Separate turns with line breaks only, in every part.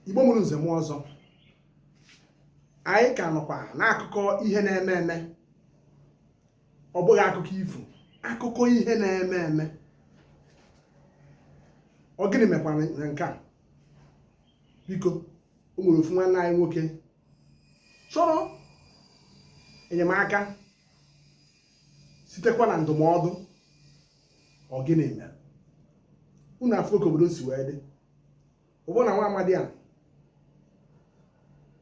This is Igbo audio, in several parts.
Igbo mụrụ nze m ọzọ, anyị ka nọkwa n'akụkọ ihe na-eme eme. Ọ bụghị akụkọ ifo, akụkọ ihe na-eme eme. Ọ gịnị mekwara na nke a? Biko, o nwere ofu nwanne anyị nwoke chọrọ enyemaka sitekwa na ndụmọdụ. Ọ gịnị mere? Unu afọ ka obodo si wee dị. Ụbụ na nwa amadi a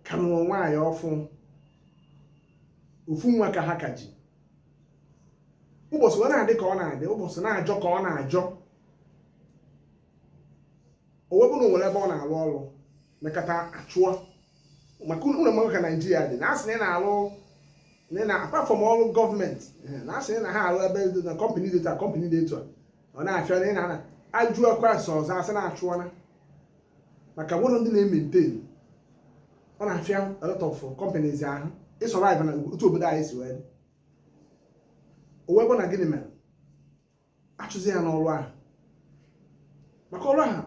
ka nụrụ nwaanyị ọfụ, ofu nwa ka ha ka ji. Ụbọchị ọ na-adị ka ọ na-adị, ụbọchị na-ajọ ka ọ na-ajọ. O wepụ na o nwere ebe ọ na-alụ ọrụ mekata achụọ maka ụlọ mmadụ ka Naijiria dị na asị na ị na-alụ na apart from ọrụ gọọmenti, na asị na ha alụ ebe na kọmpani dị etu a kọmpani dị etu a, ọ na-afịa na ị na ajụ ọkwa asị ọzọ asị na-achụọna maka nwere ndị na-ementain. Ọ na-afịa a lot of companies ahụ ịsọraive na otu obodo anyị si wee dị. O wee bụ na gịnị mere achụzi ya n'ọrụ ahụ, maka ọrụ ahụ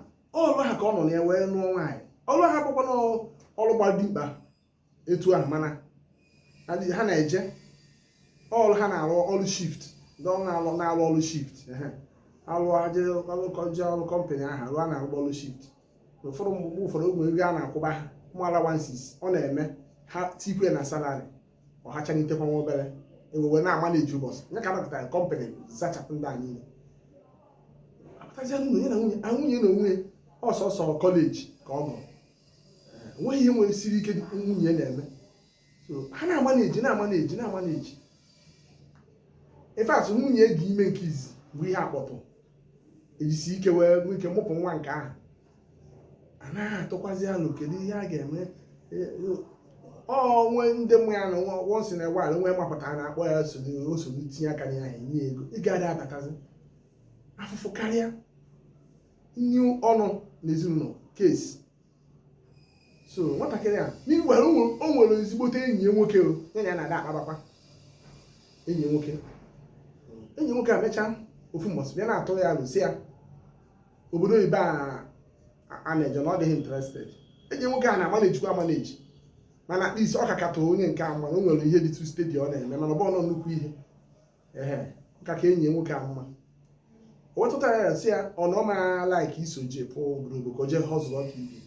ka ọ nọ na ya wee nụọ nwaanyị. Ọrụ ahụ bụkwa n'ọrụ gbadimkpa etu ahụ, mana ha na-eje ọrụ ha na-arụ ọrụ shift, ndị ọrụ na-arụ ọrụ shift alụje ọrụ kọmpanị ahụ arụ a na-arụ ọrụ shift. Ụfọdụ mgbe ụfọdụ ogbe ego a na-akwụba ha ụmụala 16 ọ na-eme ha tikwe na salari ọhacha n'itekwa nwa obere ewewe na-ama na-eji ụbọchị nye ka anọpụtara kọmpanị zachapụ ndị a niile. Apụtazia n'ụlọ ya na nwunye na onwe ọsọsọ kọleji ka ọ gụrụ, enweghị ihe nwere siri ike nwunye na-eme. So ha na-ama na-eji in fact nwunye gị ime nke izi bụ ihe akpọtụ ejisi ike wee nwee ike mụpụ nwa nke ahụ. Anaghị atụkwazi alụ kedu ihe a ga-eme. Onwe ndị mụ ya na wonsi na ewe nwe mapụtara na-akpọ ya osogbu tinye aka ya enye ego ị gaghị abatazi afụfụ karịa nye ọnụ n'ezinụlọ kesi. So nwatakịrị a n'iwere o nwere ezigbote enyi ya nwoke ya na ya na-ada akpabakwa enyi nwoke a mechaa ofu mbọsị bịa na-atụ ya alụ si ya obodo oyibo a na-eje na ọ dịghị interested. Enyi nwoke a na-amanejikwa amaneji, mana at least ọ ka katọ onye nke a mma na o nwere ihe dị tu stedi ọ na-eme, mana ọ bụrụ nnukwu ihe ka enyi nwoke a mma. O wetụtara ya si ya ọ na ọ mara laiki iso je pụọ obodo ka o jee họzụlụ ọka ibe.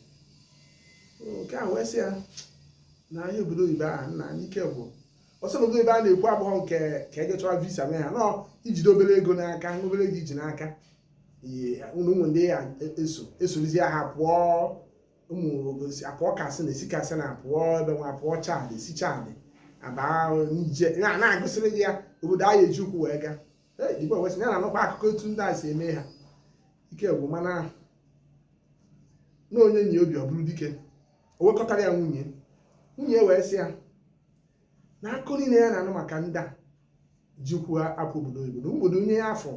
Nke a wee sị ya na ahịa obodo oyibo ahụ nna n'ike bụ ọsọ obodo oyibo a na-ekwu abụghọ nke ka eje chọwa visa mee ha nọ ijide obere ego n'aka, obere ego iji n'aka ụmụ ndị ya esorizie ha pụọ apụọ kasị na esi kasị na apụọ ebe nwa apụọ chadị esi chadị aba n'ije na-agụsịrị gị ya obodo a ya eji ụkwụ wee gaa. Igbo wesị ya na-anụkwa akụkọ etu ndị a si eme ha. Ike bụ mana na onye nyi obi ọ bụrụ dike. O wekọtara ya nwunye wee sị ya na akụ niile ya na-anụ maka ndị a ji ụkwụ apụ obodo oyibo na obodo onye ya afọ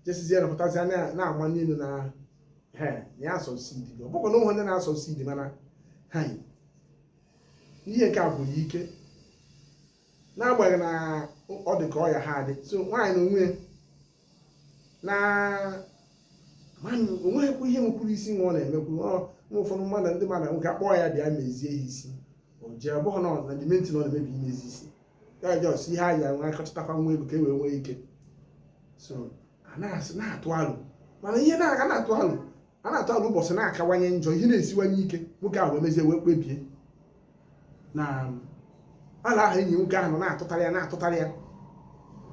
jesizie napụtazi na-ama n'elu na ya asọsidi. Ọ bụkwa na ụmụ ndị na-asọsidi, mana ihe nke a gwụrụ ike n'agbanyeghị na ọ dị ka ọya ha adị. So nwaanyị na onwe na onweghịkwa ihe nwekwuru isi nwa ọ na-emekwu. Ụfọdụ ndị mmadụ nke akpọ ya bịa mezie ya isi o jee, ọ bụghị na dimenti na ọ na-emebi imezi isi ya jọs ihe a ya nwa akọchịtakwa nwa ego ka e wee nwee ike. So na-atụ alụ, mana ihe na-aga na-atụ alụ ụbọchị na-akawanye njọ, ihe na-esiwanye ike. Nwoke ahụ wee mezie wee kpebie na ala ahụ enyi nwoke ahụ nọ na-atụtarị ya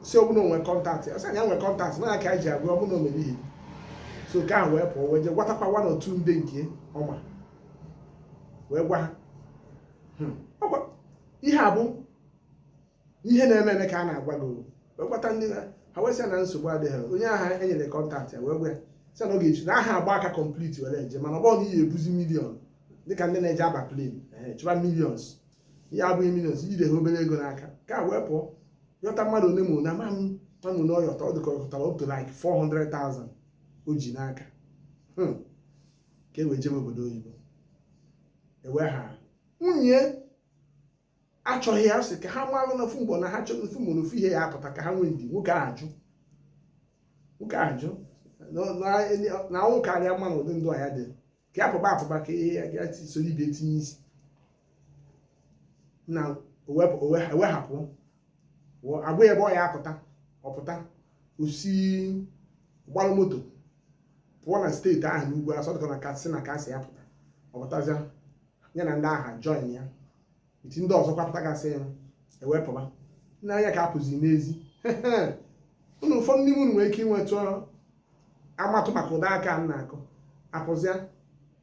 si ọ bụla onwe kọntaktị ọsị anya nwe kọntaktị na aka ji agụ ọ bụla o mere ihe. So nke ahụ wee pụọ wee jee gwatakwa one or two ndị nke ọma wee gwa ha ihe a bụ ihe na-eme eme ka a na-agwa gị. Wee gwata ndị ha wee sị na nsogbu adịghị. Onye ahụ enyere kọntaktị wee gwa ya sị na ọ ga-eji na aha agba aka kọmpliti were eje, mana ọ bụrụ na ihe ebuzi miliọn dịka ndị na-eje aba plen chụba milions. Ihe abụghị milions iji dehe obere ego n'aka. Ka a wee pụọ yọta mmadụ one ma one mamụ na ọyọta ọ dịka ọ yọtara up to like 400,000 o ji n'aka ka e wee jebe obodo oyibo. Ewe ha nwunye achọghị ya sị ka ha malụ na fumgbo na ha chọrọ fumgbo na ofu ihe ya apụta ka ha nwee ndị. Nwoke ajụ na ọnwụ karịa mma na ụdị ndụ a ya dị ka apụba ka ihe ya ga soro ibe etinye isi na ewehapụ agwa ebe ọ ya apụta ọpụta osi gbalụ moto pụọ na steeti ahụ n'ugwu asọdụkọ na Katsina ka asị ya pụta ọpụtazịa ya na ndị agha join ya iti ndị ọzọ kwapụta gasị ya ewepụba n'anya ka apụzi n'ezi unu ụfọdụ n'ime unu nwere ike inwetụ amatụ maka ụda aka m na-akụ apụzịa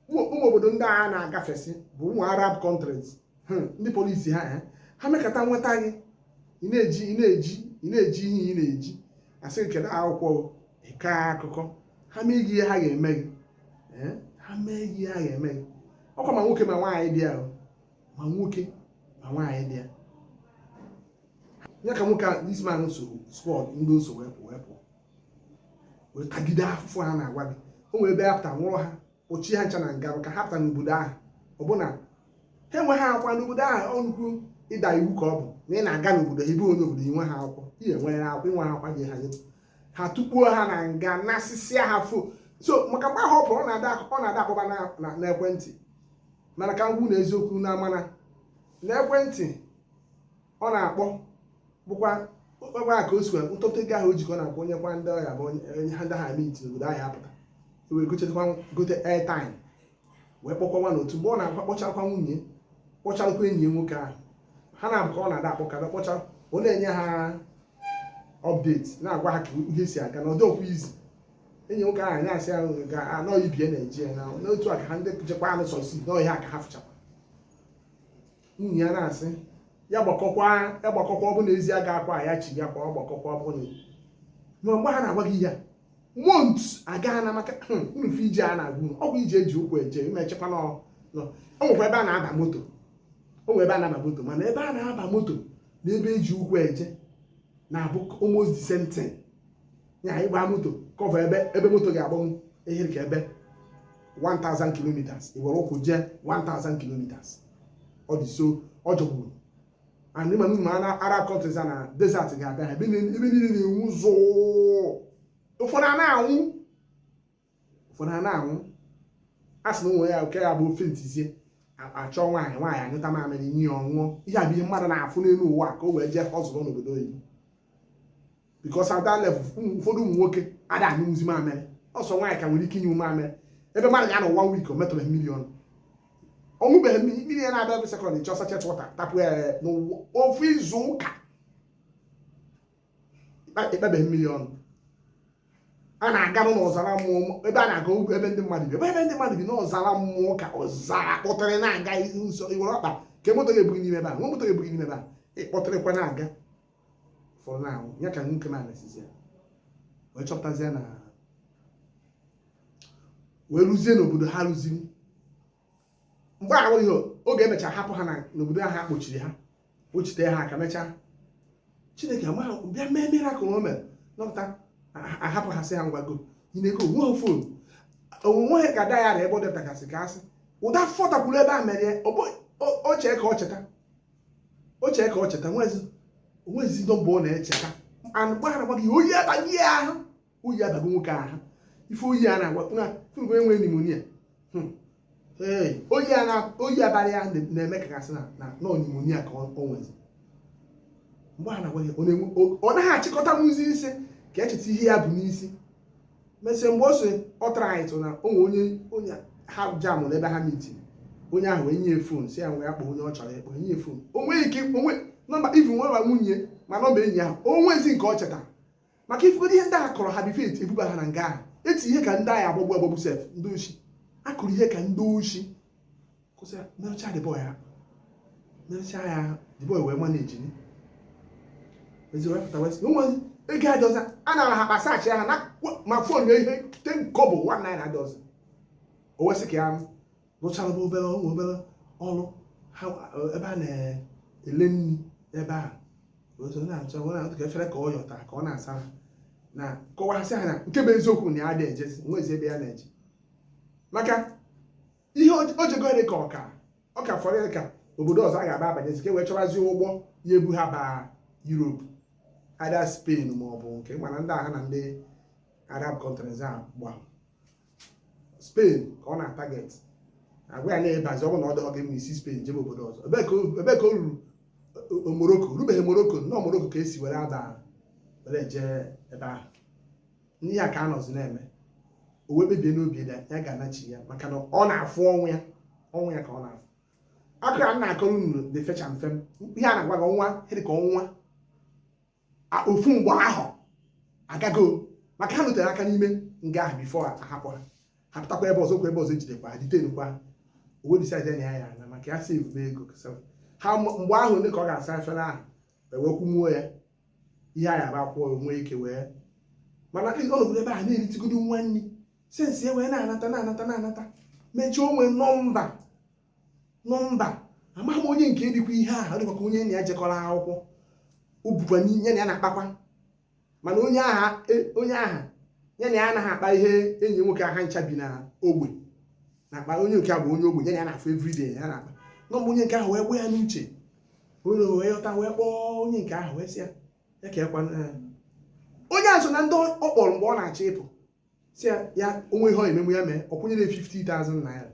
ụmụ obodo ndị agha na-agafesị bụ ụmụ Arab countries ndị polisi ha mekata nweta gị ị na-eji ihe ị na-eji asị gị kedu akwụkwọ ịka akụkọ ha mee gị ihe ha ga-eme gị ha mee gị ihe ha ga-eme gị ọkwa ma nwoke ma nwaanyị dị ya ma nwoke ma nwaanyị dị ya ya ka nwoke this man so squad ndị oso wepụ wee tagide afụfụ ha na-agwa gị o nwere ebe ya pụta nwụrụ ha kpọchie ha ncha na nga ka ha pụta n'obodo ahụ ọbụna ha enweghị akwa n'obodo ahụ ọnụkwu ịda iwu ka ọ bụ na ị na-aga n'obodo ibe onye obodo inwe ha akwụkwọ ihe nwere akwụkwọ inwe ha akwa gị ha tupuo ha na nga nasịsịa ha fo so maka mgbe ahụ ọ pụrụ ọ na-ada akpọba n'ekwentị mana ka ngwu na eziokwu na amana n'ekwentị ọ na-akpọ bụkwa ebe a ka o sikwa ntọpụta ego ahụ o jikọ na-akpọ onye kwa ndị ọya bụ onye ha ndị ha miti n'obodo ahụ apụta wee gote airtime wee kpọkọwa n'otu mgbe ọ na-akpọchakwa nwunye kpọcharụkwa enyi ya nwoke ahụ ha na-abụ ka ọ na-ada akpọkara kpọcha ọ na-enye ha update na-agwa ha ka ihe si aga na ọdọkwa izi enyi nwoke ahụ na-asị ahụ ga-anọ ibie Naijiria na n'otu a ka ha ndị jekwa anụ sọsi n'ọhịa ka ha fụchakwa nwunye ya na-asị ya gbakọkwa ọ bụ n'ezi aga akwa ya chi ya kwa ọ gbakọkwa ọ bụ na mgbe ha na-agwa gị ya months aga na maka nnufu ije a na-agụ ọgwụ ije eji ụkwụ eje imechekwa o nwekwa ebe a na-aba moto mana ebe a na-aba moto na ebe eji ụkwụ eje na-abụ almost the same thing ya ịgba moto kọva ebe moto ga-agbanwu ehiri ka ebe 1000 kilometers iwere ụkwụ jee 1000 kilometers ọ dị so ọ jọgburu and ịma n'ụmụ Arab countries na desert ga-abịa ha ebe niile na-enwu zụụ ụfọdụ a na-anwụ a sị na onwe ya nke ya bụ ofe ntizie achọ nwaanyị anyụta mamịrị nye ya ọṅụṅụ ihe abụ ihe mmadụ na-afụ n'elu ụwa ka o wee jee ọzụrụ n'obodo oyibo because at that level ụfọdụ ụmụ nwoke ada anyụzi mamịrị ọsọ nwaanyị ka nwere ike inye mamịrị ebe mmadụ ga-anọ 1 week o metụrụ mmiri ọnụ ọṅụbeghị mmiri ya na-abịa ebe sekọnd chọọ sachet wọta tapụ ya n'ofu izu ụka ikpebeghị mmiri ọnụ a na-aga n'ọzara mmụọ ebe a na-aga ugwu ebe ndị mmadụ bi n'ọzara mmụọ ka ọzara kpọtara na-aga nso iwere ọkpa ka moto ga-ebughị n'ime ebe a nwa moto ga-ebughị n'ime ebe a ịkpọtịrịkwa na-aga fọrọ na ahụ ya ka nwoke na-anasizi ya wee chọpụtazie na wee rụzie n'obodo ha rụziri mgbe ahụ ihe oge emechara hapụ ha n'obodo ahụ akpọchiri ha kpochite ha ka mechaa Chineke amaghị bịa mee mirakụl o mere nọpụta ahapụ ha sị ha ngwago ị na-ego onwe fon onwe ka dayara ebe ọ depụtagasị ka asị ụda fọtakwuru ebe a mere ochee ka ọ cheta onwezi nọmba ọ na-echeta mgbe ha na-agwa gị oyi abago nwoke ahụ ife oyi a na-agwa fụgo enwe nimonia oyi abalị ya na-eme kagasị na nimonia ka o nwezi mgbe ha na-agwa gị ọ naghị achịkọta nwụzi isi ka echeta ihe ya bụ n'isi mesịa mgbe o so ọ tara anyị tụ na onwe onye ha jamụ n'ebe ha mitiri onye ahụ wee nye fon si ya nwe ya kpọ onye ọ chọrọ ịkpọ nye fon onweghị ike nọmba ivu nwewa nwunye ma nọmba enyi ahụ onwezi nke ọ chetara maka ifugodi ihe ndị ahụ kọrọ ha bifet ebuba ha na nga ahụ eti ihe ka ndị agha agbagbu sef ndị oshi akụrụ ihe ka ndị oshi kwụsịa merụcha ya dịbọị wee maneji ezi wepụta wesị onwezi ego adọza a na ha kpasachi ha na ma fon ya ihe te nkọbụ 1 naira adọza o wesị ka ya rụchara obere ọrụ ebe a na-ele nri ebe a na-achọ ka efere ka ọ yọta ka ọ na-asa na kọwasị ha na nke bụ eziokwu na ya dị ejezi nwezi ebe ya na-eje maka ihe o jego dị ka ọka fọrọ ka obodo ọzọ a ga-aba abanyezi ka e wee chọbazi ụgbọ ya ebu ha baa Europe either Spain ma ọ bụ nke mana ndị agha na ndị Arab countries a gba Spain ka ọ na-target agwa ya na-ebazi ọ bụ na ọ dịghọ gị mma isi Spain jebe obodo ọzọ ebe ka o ruru Morocco rubeghị Morocco nọ Morocco ka esi were aba were jee ebe ahụ n'ihe a ka a nọzi na-eme o wee kpebie n'obi ya ga-anachi ya maka na ọ na-afụ ọnwụ ya ka ọ na-afụ akụkọ a na-akọrọ unu dị fecha mfe ihe a na-agwa gị ọnwa dị ka ọnwa ofu mgbe ahụ agago maka ha nutere aka n'ime nga ahụ bifo ahapụ ha hapụtakwa ebe ọzọ kwa ebe ọzọ ejidekwa ha ditenukwa owe disaide na ya na maka ya save ego ha mgbe ahụ ndị ka ọ ga-asa efere ahụ ewekwumuo ya ihe anyị aba akwụọ onwe ike wee mana ọnọdụ ebe ahụ na-eritigodo nwa nri sensi ya wee na-anata mechie onwe nọmba amaghị m onye nke dịkwa ihe ahụ ọ dịkwa ka onye na ya jekọrọ akwụkwọ o bukwa nye na ya na-akpakwa mana onye aha ya na ya anaghị akpa ihe enyi nwoke aha ncha bi na ogbe na-akpa onye nke a bụ onye ogbe ya na ya na-afụ everyday ya na-akpa nọmba onye nke ahụ wee gwa ya n'uche onye wee yọta wee kpọọ onye nke ahụ wee sị ya ka ekwa onye azụ na ndị ọ kpọrọ mgbe ọ na-achọ ịpụ si ya onwe ihe ọ ememu ya mee ọ kwụnyere 50,000 naira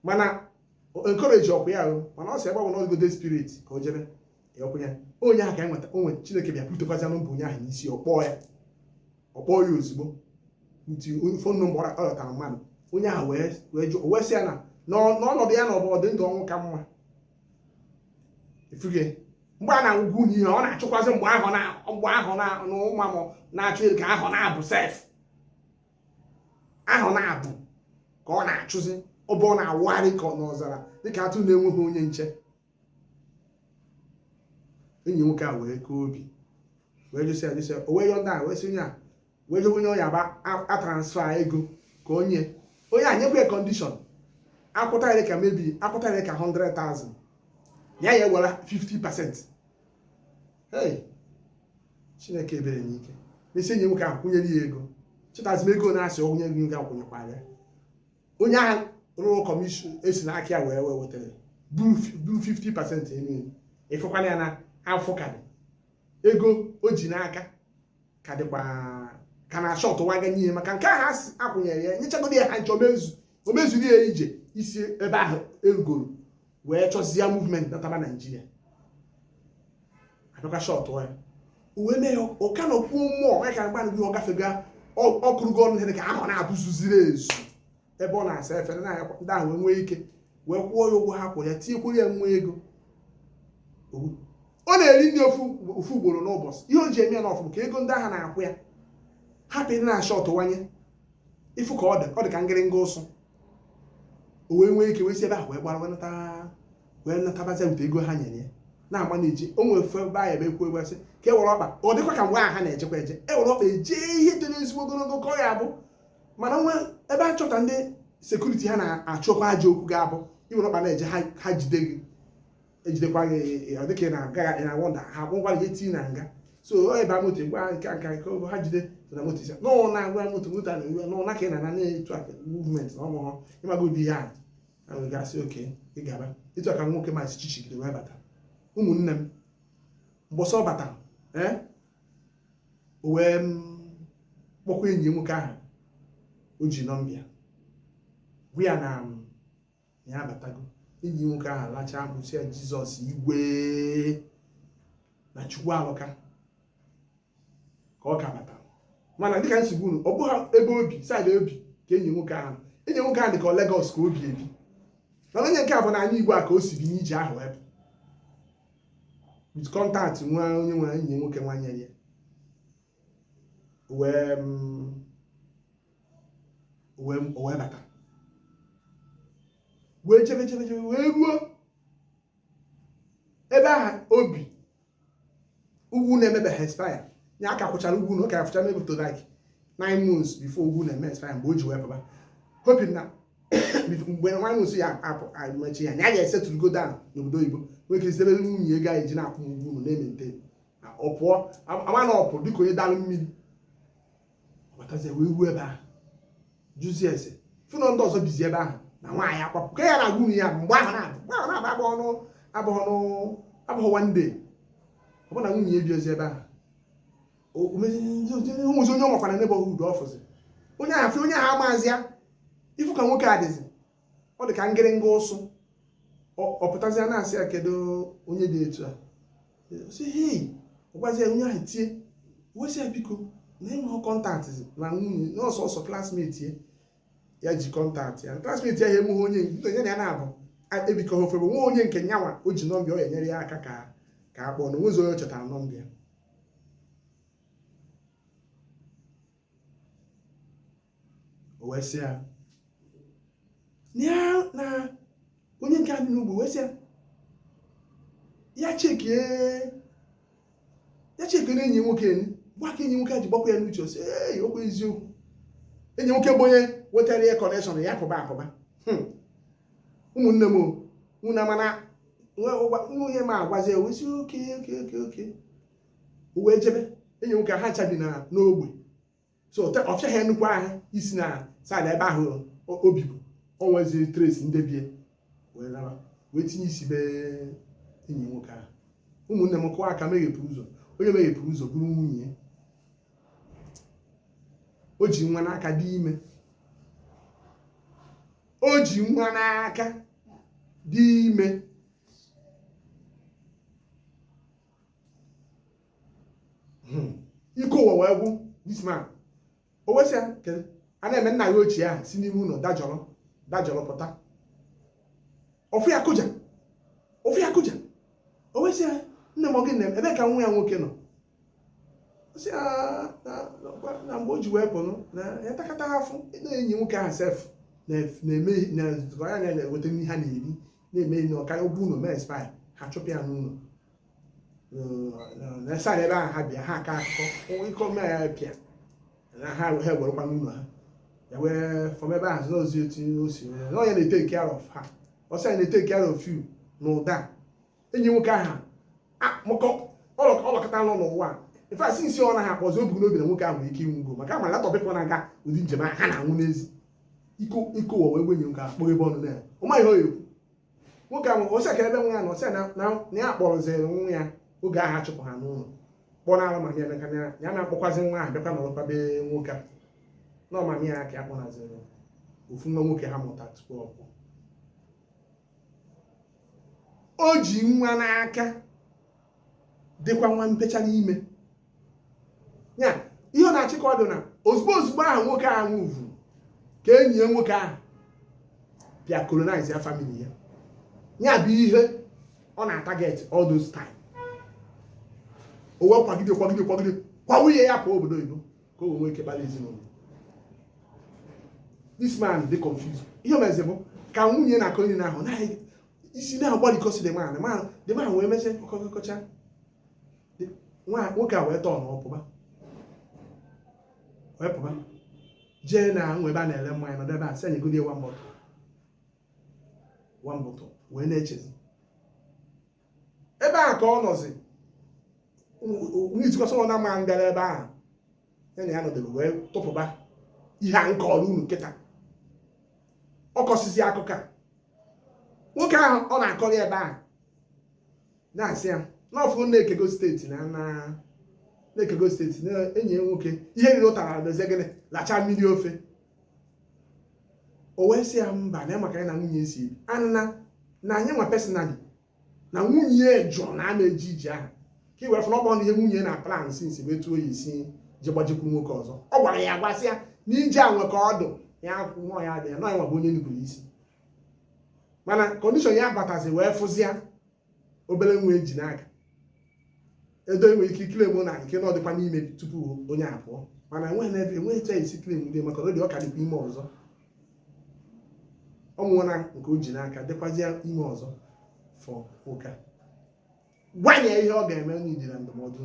mana encourage ọkwa ya mana ọ sị ebe ọ bụ n'ọdịgode spirit ka o jebe ya ọkwụ ya onye ahụ ka enweta onwe Chineke bịa putekwazia nọmba onye ahụ n'isi ọ kpọọ ya ozugbo nti fon nọmba ọ yọtara mmadụ onye ahụ wee sị ya na n'ọnọdụ ya na ọbọdụ ndụ ọnwụ ka mma efuge mgbe a na-agwụ n'ihe ọ na-achụkwazị mgbe ahụ na ụmụ na-achụ ka ahụ na-abụ sef ahụ na-abụ ka ọ na-achụzi ọbụ ọ na-awụgharị ka n'ọzara dịka atụ na-enweghị onye nche enyi nwoke a wee kee obi wee jụsị o wee yọ ndị a wee sị onye a wee jụ onye ọya ba atransfa ego ka onye a nyekwa kọndishọn akwụtarị ka mebi akwụtarị ka 100,000 ya were 50%. Hey, Chineke ebere n'ike mesi enyi nwoke ahụ kwụnyere ya ego chetazi m ego na-asị onye gị nke akwụnyekwara ya onye ahụ rụrụ kọmishọn esi n'aka ya wee wetara buru 50% eme ịfụkwana ya na afọ kadị ego o ji n'aka ka dịkwa ka na shọtụ waga n'ihe maka nke ahụ asị akwụnyere ya nyechagoro ya ha nche o mezuru ya ije isi ebe ahụ erugoro wee chọzie movement nataba Naijiria abịakwa shọtụ ya uwe mee ụka na okwu mmụọ ya ka mgbanụ gị ọ gafega ọkụrụgo ọnụ ihe ka ahụ na-abụzuziri ezu ebe ọ na-asa efere na-anyakwa ndị ahụ nwee ike wee kwụọ ya ụgwọ ha kwụrụ ya tinyekwuru ya nwa ego ọ na-eri nri ofu ugboro n'ụbọchị ihe o ji eme ya n'ọfụ ka ego ndị ahụ na-akwụ ya hapụ ịdị na shọtụ wanye ịfụ ka ọ dị ka ngịrịnga ụsụ o wee nwee ike wee si ebe ahụ wee gbara wee natabaza ute ego ha nyere ya na-agba na-eji o nwere fe ebe ahụ ebe ekwu egwesị ka e were ọkpa ọ dịkwa ka mgbe ahụ ha na-echekwa eje e were ọkpa eje ihe dị n'ezigbo ogologo ka ọ ya abụ mana nwe ebe a chọta ndị sekuriti ha na-achọkwa aja okwu ga-abụ iwere ọkpa na-eje ha jide gị ejidekwa gị dịka ị na wọnda ha gwụgwara gị tii na nga so ebe moto gwa nke ha jide na moto isi n'ụlọ na-agwa moto na iwe n'ụlọ ka ị na na-etu aka movement na ọmụhọ ịmaga ụdị ihe a na wee gasị oke ị gaba ịtụ aka nwoke ma isi chichigide wee bata ụmụnne m mbọsọ ọ batara o wee kpọkwa enyi nwoke ahụ o ji nọmbịa gwa ya na ya abatago enyi nwoke ahụ lachaa mkpụsị ya Jizọs igwe na Chukwu alụka ka ọ ka batara mana dịka nsogbu unu ọ bụghị ebe obi saịdị obi ka enyi nwoke ahụ dị ka Lagos ka obi ebi mana onye nke a bụ na anyị Igbo a ka o si bi n'ije ahụ ebe with contact nwa onye nwere enyi nwoke nwanyere ya wee bata wee chebe wee ruo ebe ahụ obi ugwu na-emebeghị expire ya aka kwụchara ugwu na ụka ya fụcha maybe to like 9 months before ugwu na-eme expire mgbe o ji wee pụba hoping na mgbe 9 months ya apụ mechi ya ya ga-esetụrụ go down n'obodo oyibo nwee ike site ebe nwunye ego anyị ji na-akwụ ugwu na-emente ọ pụọ ama na ọ pụrụ dịka onye dalụ mmiri ọbatazie wee ruo ebe ahụ jụzie ese fụnọ ndị ọzọ bizi ebe ahụ na nwaanyị akwapụ ka ya na agwụ ya mgbe ahụ na-abụ abụghị one day ọ bụ na nwunye ebi ozi ebe ahụ ụmụzi onye ọ makwara neighborhood ọfụzi onye ahụ amaazị ya ifu ka nwoke adịzi ọ dị ka ngịrịnga ụsụ ọ pụtazịa na-asị ya kedu onye dị etu a sị hei ọgbazie onye ahụ tie wesị ya biko na enweghị kọntaktị na nwunye n'ọsọsọ klasmeti ya ji kọntaktị ya klasmeti ya emughe onye na ya na-abụ ebikọ ofe bụ nwa onye nke nyanwa o ji nọmbịa ọ ya enyere ya aka ka akpọọ na onwezi onye chọtara nọmbịa o wee sị ya na onye nke anyị n'ugbo wee sị ya chekie na enyi nwoke gwa ka enyi nwoke ji gbakwa ya n'uche sị ee okwu eziokwu enyi nwoke bụ onye wetara ya kọnekshọn ya pụba ụmụnne m nwunye mana nwunye m agwazi ya wee sị oke wee jebe enyi nwoke ha chabi n'ogbe so ọfịa ha nnukwu ahụ isi na saịdị ebe ahụ obibu o nwezi trace ndebie wee tinye isi be enyi nwoke ahụ ụmụnne m kụwa aka meghepụrụ ụzọ onye meghepụrụ ụzọ bụrụ nwunye o ji nwa n'aka dị ime ike ụwa wee gwụ this man o wesịa a na-eme nna ya ochie ahụ si n'ime ụlọ dajọrọ pụta ofu ya kụja o wesịa nne m gị ebe ka nwa ya nwoke nọ na mgbe o ji wee pụrụ na ya takata afụ na-enyi nwoke ahụ sef na-eweta n'ihe ha na-eri na-eme ihe ọka obu ụlọ mee spai ha chụpụ ya n'ụlọ na-esa ebe ahụ ha bịa ha aka akụkọ ike ome ya pịa na ha ewerekwa n'ụlọ ha ya wee fọm ebe ahụ n'ozi etu o si na onye na-etake care of ha ọsọ ya na-etake care of you na ụda enyi nwoke ahụ ọlọkọta nọ n'ụwa ife asị nsi ọ naghị akpọzi obu n'obi na nwoke ahụ nwere ike inwugo maka ma latọ pepụ na-aga ụdị njem ha na-anwụ n'ezi iko ụwa wee gwenye nwoke ahụ kpọghị ebe ọnụ na ya ọ maghị o ekwu nwoke ahụ ọsị akara ebe nwa ya na ọsị na ya kpọrọziri nwa ya oge ahụ achụpụ ha n'ụlọ kpọọ na alụmanya emeka ya na-akpọkwazi nwa ahụ bịakwa nọrọkwa be nwoke a na ọmami ya ka ya kpọnaziri ofu nwa nwoke ha mụta tupu ọ pụọ o ji nwa n'aka dịkwa nwa mpecha n'ime ya ihe ọ na-achịkọ ọdụ na ozugbo ahụ nwoke ahụ nwụvuru ka enyi ya nwoke ahụ bịa colonize ya family ya bụ ihe ọ na-ataget all those time o wee kwagide kwa nwunye ya pụọ obodo oyibo ka o wee nwee ike kpara ezinụlọ this man dị confused ihe omeze bụ ka nwunye na akọnye na ahụ naghị isi na-agbalịkọsi dị man wee mechie kọcha nwoke a wee tọọ na ọpụba jee na nwa ebe a na-ele mmanya nọdụ ebe a sị anyegodi one bottle wee na-echezi ebe a ka ọ nọzi n'izikọsọ na ma ngara ebe ahụ ya na ya nọdebe wee tụpụba ihe a nke ọrụ unu kịta ọ kọsizi akụkọ nwoke ahụ ọ na-akọrọ ebe ahụ na-asị ya n'ọfụ na-ekego steeti na-ekego steeti na enyi ya nwoke ihe riri ụtara dozie gịnị lacha mmiri ofe o wee sị ya mba na maka ya na nwunye si ebi na anyị nwa personally na nwunye jụrụ na a na-eji iji ahụ ka i were fụrụ ọkpọ na ihe nwunye na plan sinsi bụ etu oyi si ji gbajikwu nwoke ọzọ ọ gwara ya gbasị ya na ije a nwe ka ọdụ ya nwa ya dị ya nọ ya nwa bụ onye nupụrụ isi mana kọndishọn ya batazi wee fụzia obere nwa eji n'aka edo enwe ike ikile mụ na nke na ọ dịkwa n'ime tupu onye apụọ mana enweghị eche isi klem ndị maka ọ dị ọ ka dịkwa ime ọzọ ọ nwụọna nke o ji n'aka dịkwazịa ime ọzọ fọ ụka gwanye ihe ọ ga-eme n'idi na ndụmọdụ